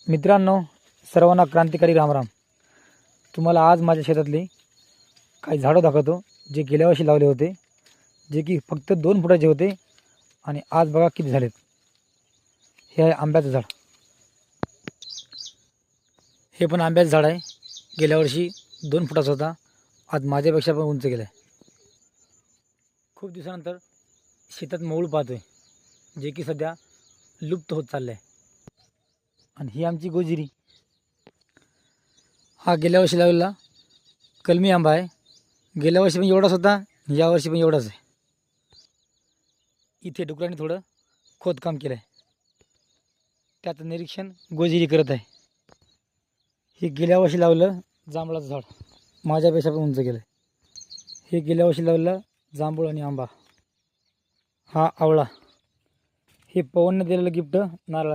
मित्रांनो, सर्वांना क्रांतिकारी रामराम. तुम्हाला आज माझ्या शेतातले काही झाडं दाखवतो जे गेल्या वर्षी लावले होते, जे की फक्त 2 फुटाचे होते आणि आज बघा किती झालेत. हे आहे आंब्याचं झाड. हे पण आंब्याचं झाड आहे. गेल्या वर्षी 2 फुटाचा होता, आज माझ्यापेक्षा पण उंच गेला आहे. खूप दिवसानंतर शेतात मोहूळ पाहतोय, जे की सध्या लुप्त होत चाललं आहे. आणि ही आमची गोजिरी. हा गेल्या वर्षी लावलेला कलमी आंबा आहे. गेल्या वर्षी पण एवढाच होता, यावर्षी पण एवढाच आहे. इथे डुकराने थोडं खोदकाम केलं आहे, त्याचं निरीक्षण गोजिरी करत आहे. हे गेल्या वर्षी लावलं जांभळाचं झाड, माझ्यापेक्षा पण उंच गेलं आहे. हे गेल्या वर्षी लावलेलं जांभूळ आणि आंबा. हा आवळा. हे पवनने दिलेलं गिफ्ट नारळाचं.